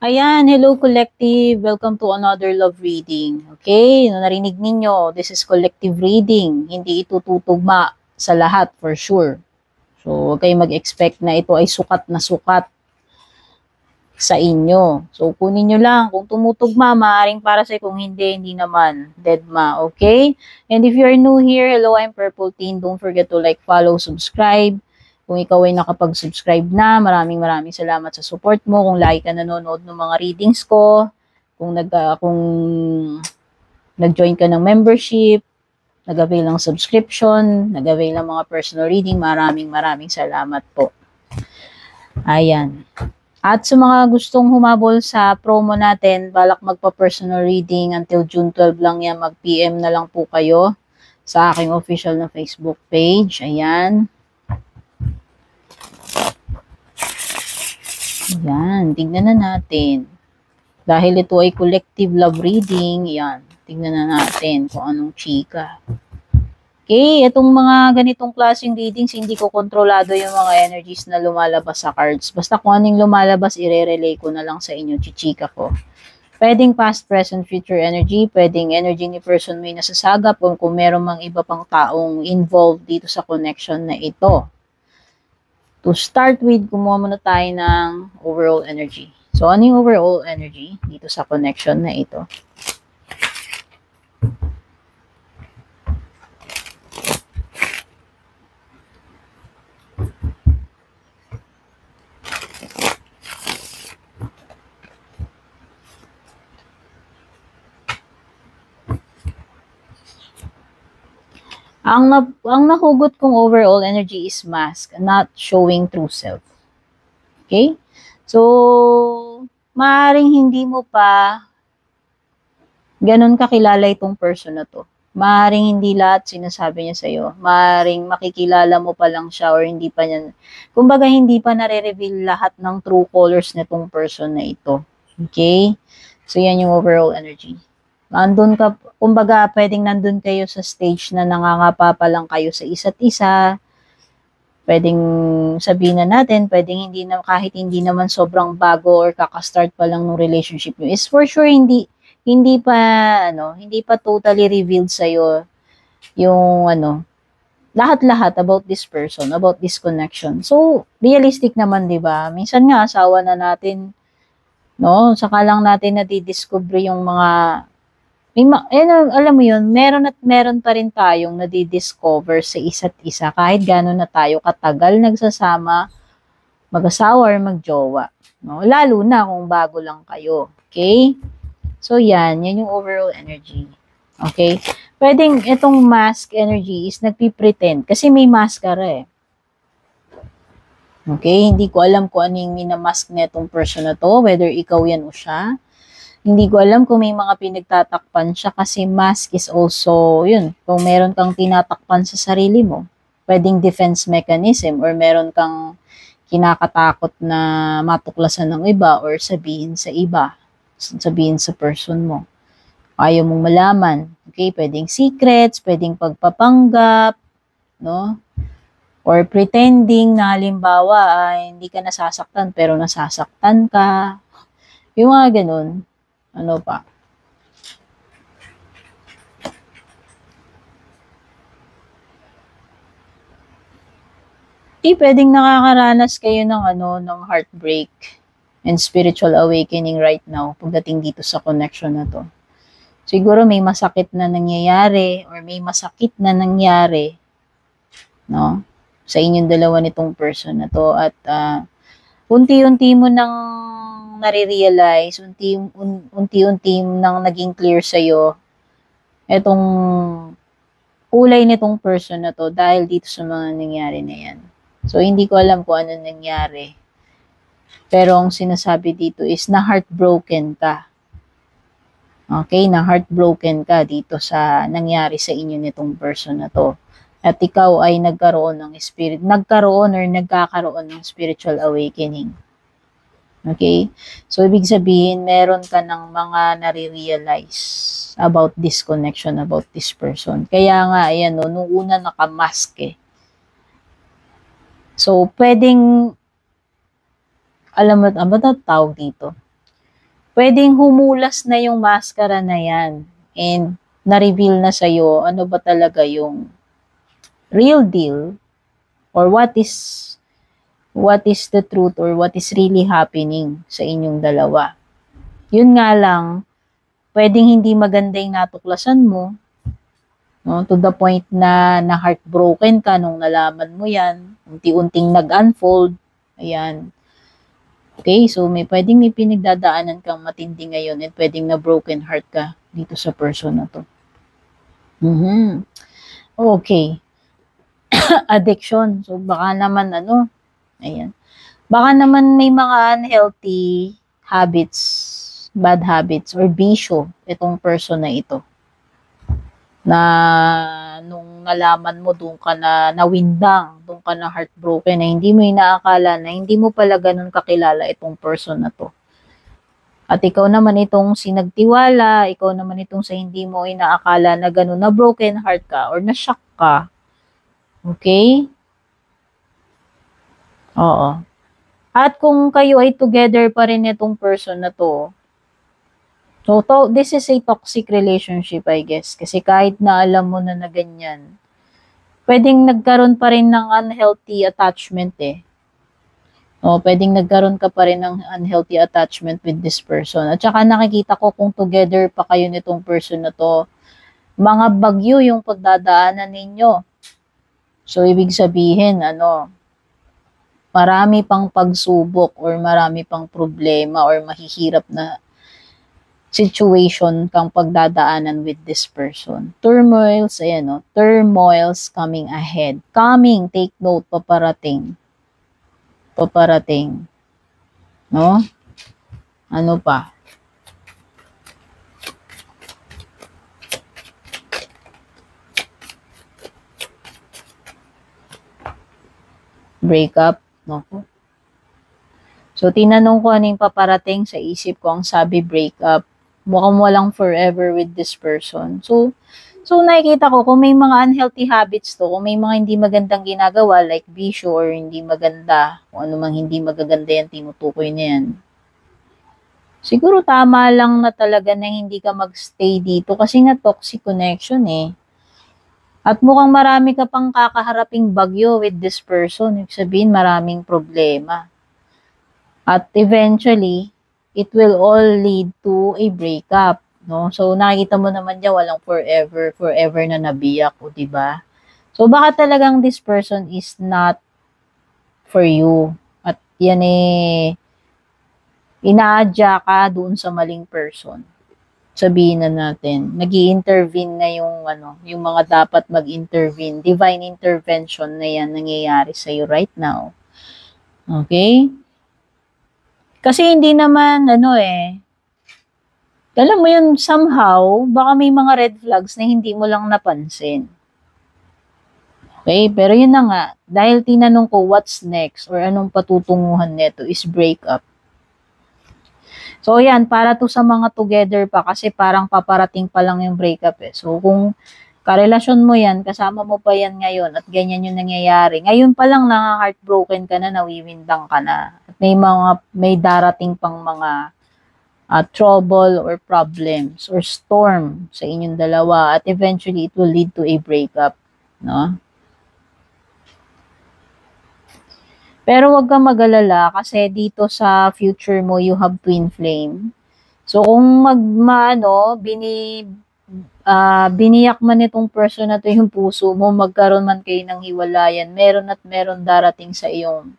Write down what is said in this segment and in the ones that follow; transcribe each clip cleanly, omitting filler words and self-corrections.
Ayan, hello collective. Welcome to another love reading. Okay, narinig ninyo, this is collective reading. Hindi ito tutugma sa lahat for sure. So, huwag kayong mag-expect na ito ay sukat na sukat sa inyo. So, kunin nyo lang. Kung tumutugma, maaaring para sa kung hindi naman. Deadma, okay? And if you're new here, hello, I'm Purple Teen. Don't forget to like, follow, subscribe. Kung ikaw ay nakapag-subscribe na, maraming salamat sa support mo. Kung lagi ka nanonood ng mga readings ko, kung nag-join ka ng membership, nag-avail ng subscription, nag-avail ng mga personal reading, maraming salamat po. Ayan. At sa mga gustong humabol sa promo natin, balak magpa-personal reading until June 12 lang yan, mag-PM na lang po kayo sa aking official na Facebook page. Ayan. Ayan, tingnan na natin. Dahil ito ay collective love reading, ayan, tingnan na natin kung anong chika. Okay, itong mga ganitong klaseng readings, hindi ko kontrolado yung mga energies na lumalabas sa cards. Basta kung anong lumalabas, ire-relay ko na lang sa inyo, chichika ko. Pwedeng past, present, future energy, pwedeng energy ni person may nasasagap, o kung meron mang iba pang taong involved dito sa connection na ito. To start with, kumuha muna tayo ng overall energy. So, ano yung overall energy dito sa connection na ito? Ang nahugot kong overall energy is mask, not showing true self. Okay? So, maaaring hindi mo pa ganun kakilala itong person na to. Maaaring hindi lahat sinasabi niya sa'yo. Maaaring makikilala mo pa lang siya or hindi pa niya, kumbaga hindi pa nare-reveal lahat ng true colors nitong person na ito. Okay? So, yan yung overall energy. Nandun ka, kumbaga, pwedeng nandun kayo sa stage na nangangapa pa lang kayo sa isa't isa. Pwedeng sabihin na natin, pwedeng hindi na, kahit hindi naman sobrang bago or kakastart pa lang ng relationship nyo, is for sure hindi pa totally revealed sa'yo yung lahat-lahat about this person, about this connection. So, realistic naman, di ba? Minsan nga, asawa na natin, no? Saka lang natin nadidiscover yung mga alam mo yun, meron at meron pa rin tayong nadidiscover sa isa't isa kahit gano'n na tayo katagal nagsasama, mag-asawa or mag-jowa. No? Lalo na kung bago lang kayo. Okay? So, yan yung overall energy. Okay? Pwedeng itong mask energy is nagpipretend kasi may maskara eh. Okay? Hindi ko alam kung ano yung minamask na itong person na to, whether ikaw yan o siya. Hindi ko alam kung may mga pinagtatakpan siya kasi mask is also, yun, kung meron kang tinatakpan sa sarili mo, pwedeng defense mechanism or meron kang kinakatakot na matuklasan ng iba or sabihin sa iba, sabihin sa person mo. Ayaw mong malaman. Okay, pwedeng secrets, pwedeng pagpapanggap, no? Or pretending na halimbawa hindi ka nasasaktan pero nasasaktan ka. Yung mga ganun. Ano pa? Pwedeng nakakaranas kayo ng heartbreak and spiritual awakening right now pagdating dito sa connection na to. Siguro may masakit na nangyayari or may masakit na nangyari, no? Sa inyong dalawa nitong person na to at unti-unti mo nang nare-realize, unti-unti nang naging clear sa'yo etong kulay nitong person na to dahil dito sa mga nangyari na yan. So, hindi ko alam kung ano nangyari. Pero ang sinasabi dito is na heartbroken ka. Okay, na heartbroken ka dito sa nangyari sa inyo nitong person na to. At ikaw ay nagkakaroon ng spiritual awakening. Okay? So, ibig sabihin, meron ka ng mga nare-realize about this connection, about this person. Kaya nga, ayan, no, nung una nakamask eh. So, pwedeng, alam mo, ano ba tawag dito? pwedeng humulas na yung maskara na yan and na-reveal na sa'yo ano ba talaga yung real deal or what is the truth or what is really happening sa inyong dalawa. Yun nga lang, pwedeng hindi maganda yung natuklasan mo, no? To the point na heartbroken ka nung nalaman mo yan, unti-unting nag-unfold, ayan. Okay, so pwedeng may pinagdadaanan kang matindi ngayon at pwedeng na broken heart ka dito sa person na to. Okay. Addiction. So, baka naman ayan. Baka naman may mga unhealthy habits, bad habits, or bisyo itong person na ito. Na nung nalaman mo, doon ka na nawindang, doon ka na heartbroken, na hindi mo inaakala na hindi mo pala ganun kakilala itong person na to. At ikaw naman itong sinagtiwala, ikaw naman itong sa hindi mo inaakala na ganun, na broken heart ka or na shock ka. Okay? Oo. At kung kayo ay together pa rin itong person na to, so, this is a toxic relationship, I guess. Kasi kahit na alam mo na ganyan, pwedeng nagkaroon pa rin ng unhealthy attachment eh. O, pwedeng nagkaroon ka pa rin ng unhealthy attachment with this person. At saka nakikita ko kung together pa kayo nitong person na to, mga bagyo yung pagdadaanan ninyo. So, ibig sabihin, marami pang pagsubok or marami pang problema or mahihirap na situation kang pagdadaanan with this person. Turmoils, ayan turmoils coming ahead. Coming, take note, paparating. Paparating. No? Ano pa? Breakup. No? So, tinanong ko ano yung paparating sa isip ko, ang sabi breakup. Mukhang walang forever with this person. So nakikita ko kung may mga unhealthy habits to, kung may mga hindi magandang ginagawa like bisyo or hindi maganda, kung ano mang hindi magaganda yan, tinutukoy na yan. Siguro tama lang na talaga na hindi ka magstay dito kasi nga toxic connection eh. At mukhang marami ka pang kakaharaping bagyo with this person. Ibig sabihin maraming problema. At eventually, it will all lead to a breakup, no? So, nakikita mo naman diyan, walang forever na nabiyak, o diba? So, baka talagang this person is not for you. At yan inaadya ka doon sa maling person. Sabihin na natin, nag-i-intervene na yung mga dapat mag-intervene. Divine intervention na yan nangyayari sa'yo right now. Okay? Kasi hindi naman, alam mo yun, somehow, baka may mga red flags na hindi mo lang napansin. Okay, pero yun na nga, dahil tinanong ko what's next or anong patutunguhan neto is breakup. So yan, para to sa mga together pa kasi parang paparating pa lang yung breakup eh. So kung karelasyon mo yan, kasama mo pa yan ngayon at ganyan yung nangyayari, ngayon pa lang heartbroken ka na, nawiwindang ka na. At may darating pang mga trouble or problems or storm sa inyong dalawa at eventually it will lead to a breakup, no? Pero wag kang mag-alala kasi dito sa future mo you have twin flame. So kung biniyak man itong person na to yung puso mo, magkaroon man kayo ng hiwalayan, meron darating sa iyong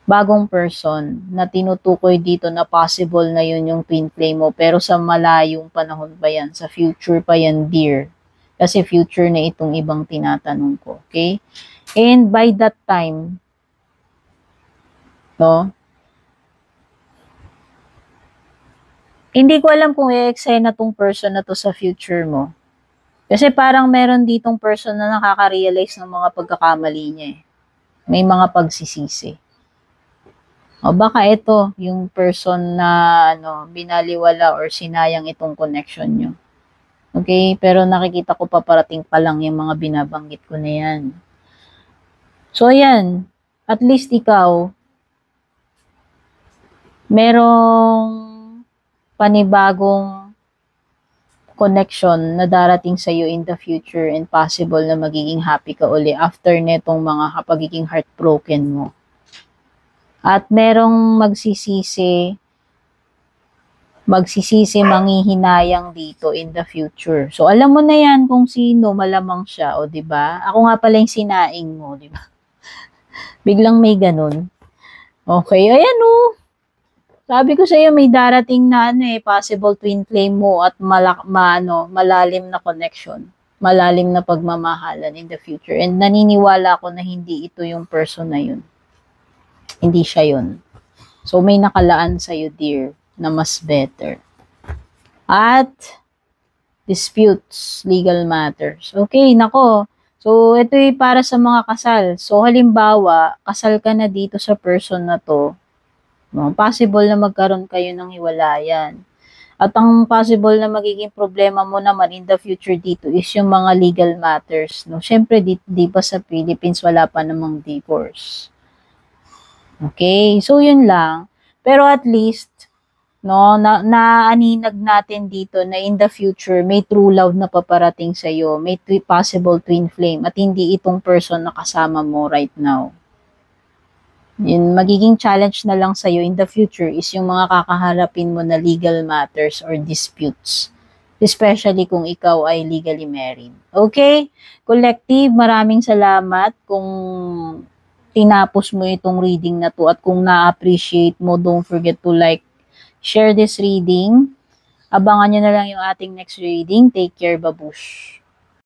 bagong person na tinutukoy dito na possible na yun yung twin flame mo, pero sa malayong panahon pa yan, sa future pa yan, dear. Kasi future na itong ibang tinatanong ko, okay? And by that time, no? Hindi ko alam kung i-excite na tong person na to sa future mo. Kasi parang meron ditong person na nakaka-realize ng mga pagkakamali niya eh. May mga pagsisisi. O baka ito, yung person na binaliwala or sinayang itong connection nyo. Okay? Pero nakikita ko paparating pa lang yung mga binabanggit ko na yan. So, yan. At least ikaw, merong panibagong connection na darating sa iyo in the future and possible na magiging happy ka uli after netong mga pagiging heartbroken mo. At merong magsisisi, manghihinayang dito in the future. So, alam mo na yan kung sino, malamang siya, o diba? Ako nga pala yung sinaing mo, diba? Biglang may ganun. Okay, ayan o. Sabi ko sa iyo, may darating na possible twin flame mo at malalim na connection. Malalim na pagmamahalan in the future. And naniniwala ako na hindi ito yung person na yun. Hindi siya yun. So, may nakalaan sa iyo, dear, na mas better. At disputes, legal matters. Okay, nako. So, ito ay para sa mga kasal. So, halimbawa, kasal ka na dito sa person na to. No, possible na magkaroon kayo ng hiwalayan. At ang possible na magiging problema mo naman in the future dito is yung mga legal matters. No? Siyempre, di pa sa Philippines, wala pa namang divorce. Okay, so yun lang. Pero at least, no, naaninag natin dito na in the future, may true love na paparating sa iyo, may possible twin flame, at hindi itong person na kasama mo right now. Yun, magiging challenge na lang sa iyo in the future is yung mga kakaharapin mo na legal matters or disputes. Especially kung ikaw ay legally married. Okay? Collective, maraming salamat kung tinapos mo itong reading na to at kung na-appreciate mo, don't forget to like, share this reading. Abangan nyo na lang yung ating next reading. Take care, babush.